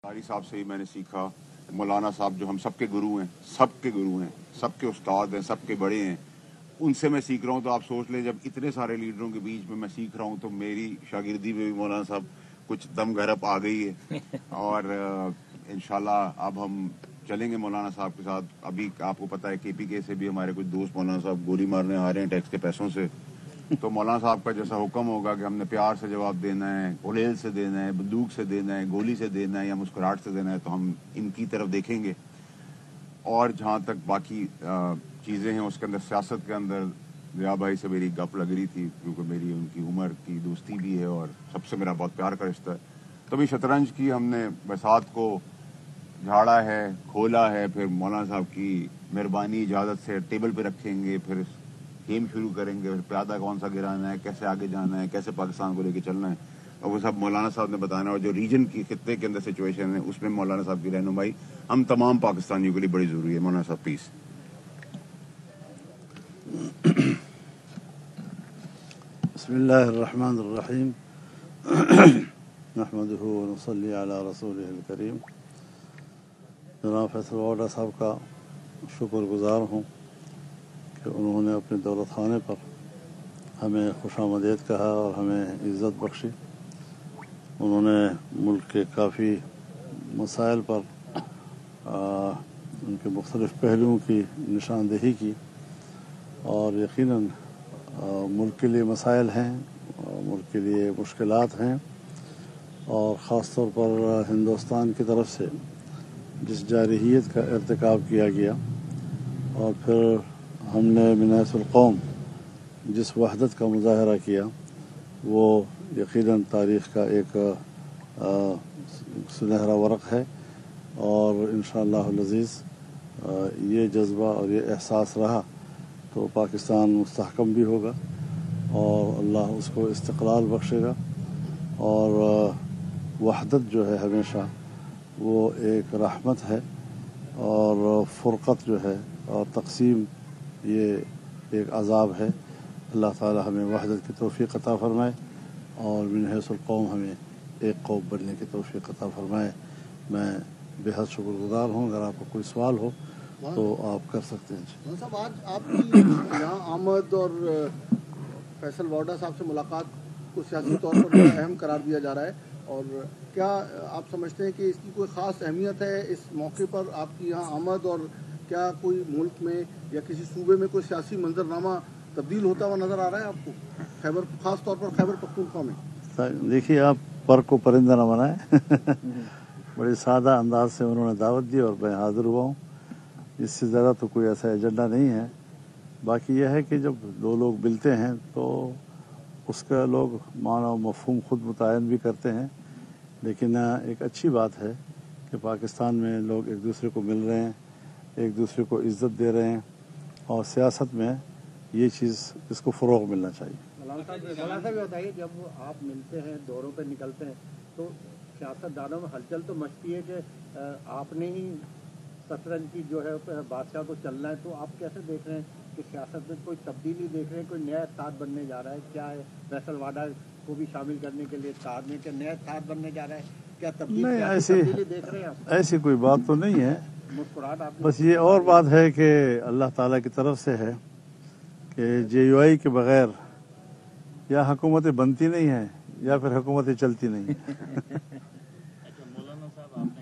कारी साहब से ही मैंने सीखा। मौलाना साहब जो हम सबके गुरु हैं, सबके गुरु हैं, सबके उस्ताद हैं, सबके बड़े हैं, उनसे मैं सीख रहा हूँ। तो आप सोच लें, जब इतने सारे लीडरों के बीच में मैं सीख रहा हूँ तो मेरी शागिर्दी में भी मौलाना साहब कुछ दम गरप आ गई है। और इंशाल्लाह अब हम चलेंगे मौलाना साहब के साथ। अभी आपको पता है KPK से भी हमारे कुछ दोस्त मौलाना साहब गोली मारने आ रहे हैं टैक्स के पैसों से। तो मौलाना साहब का जैसा हुक्म होगा कि हमने प्यार से जवाब देना है, गुलेल से देना है, बंदूक से देना है, गोली से देना है या मुस्कुराहट से देना है, तो हम इनकी तरफ देखेंगे। और जहाँ तक बाकी चीज़ें हैं उसके अंदर, सियासत के अंदर ज़िया भाई से मेरी गप लग रही थी, क्योंकि मेरी उनकी उम्र की दोस्ती भी है और सबसे मेरा बहुत प्यार का रिश्ता है। तो अभी शतरंज की हमने बरसात को झाड़ा है, खोला है, फिर मौलाना साहब की मेहरबानी इजाज़त से टेबल पे रखेंगे, फिर गेम शुरू करेंगे, फिर प्यादा कौन सा गिराना है, कैसे आगे जाना है, कैसे पाकिस्तान को लेके चलना है, और वो सब मौलाना साहब ने बताना। और जो रीजन की खित्ते के अंदर सिचुएशन है उसमें मौलाना साहब की रहनुमाई हम तमाम पाकिस्तानियों के लिए बड़ी ज़रूरी है। मौलाना साहब प्लीज़। बिस्मिल्लाहिर्रहमानिर्रहीम नहमदुहु व नसल्ली अला रसूलिहिल करीम। जनाब फैसल वाडा साहब का शुक्रगुजार हूँ कि उन्होंने अपने दौलत खाने पर हमें खुशामदीद कहा और हमें इज़्ज़त बख्शी। उन्होंने मुल्क के काफ़ी मसाइल पर उनके मुख्तलिफ़ पहलुओं की निशानदेही की, और यकीनन मुल्क के लिए मसाइल हैं, मुल्क के लिए मुश्किलात हैं, और ख़ास तौर पर हिंदुस्तान की तरफ से जिस जारहियत का इर्तिकाब किया गया और फिर हमने मिनासुल कौम जिस वहदत का मुज़ाहरा किया, वो यकीनन तारीख़ का एक सुनहरा वरक़ है। और इंशाअल्लाहुल अज़ीज़ ये जज्बा और ये एहसास रहा तो पाकिस्तान मुस्तहकम भी होगा और अल्लाह उसको इस्तिक़लाल बख्शेगा। और वहदत जो है हमेशा वो एक रहमत है, और फ़ुरक़त जो है और तक़सीम ये एक अज़ाब है। अल्लाह ताला हमें वहदत की तौफ़ीक़ अता फ़रमाए और मिन हैसुल कौम हमें एक कौम बनने की तौफ़ीक़ अता फ़रमाए। मैं बेहद शुक्रगुज़ार हूँ। अगर आपको कोई सवाल हो तो आप कर सकते हैं। साहब, आज आपकी यहाँ आमद और फैसल वाडा साहब से मुलाकात को सियासी तौर पर बड़ा अहम करार दिया जा रहा है, और क्या आप समझते हैं कि इसकी कोई ख़ास अहमियत है इस मौके पर आपकी यहाँ आमद, और क्या कोई मुल्क में या किसी सूबे में कोई सियासी मंजरनामा तब्दील होता हुआ नज़र आ रहा है आपको, ख़ास तौर पर खैबर पख्तूनख्वा में? देखिए, आप पर को परिंदा न बनाए। बड़े सादा अंदाज से उन्होंने दावत दी और मैं हाज़िर हुआ हूँ। इससे ज़्यादा तो कोई ऐसा एजेंडा नहीं है। बाकी यह है कि जब दो लोग मिलते हैं तो उसका लोग माना मफ़हूम खुद मुतयन भी करते हैं, लेकिन एक अच्छी बात है कि पाकिस्तान में लोग एक दूसरे को मिल रहे हैं, एक दूसरे को इज़्ज़त दे रहे हैं, और सियासत में ये चीज़ इसको फ़रोग़ मिलना चाहिए। मौलाना साहब बताइए, जब आप मिलते हैं, दौरों पर निकलते हैं, तो सियासतदानों में हलचल तो मचती है कि आपने ही शतरंज की जो है बादशाह को चलना है, तो आप कैसे देख रहे हैं कि सियासत में कोई तब्दीली देख रहे हैं, कोई नया इत्तेहाद बनने जा रहा है? क्या है, फैसल वाडा को भी शामिल करने के लिए इत्तेहाद में क्या नया इत्तेहाद बनने जा रहा है? क्या तब्दीली देख रहे हैं आप? ऐसी कोई बात तो नहीं है। मुस्कुराहट आप, बस ये और बात है कि अल्लाह ताला की तरफ से है कि JUI के बग़ैर या हुकूमतें बनती नहीं हैं या फिर हुकूमतें चलती नहीं हैं।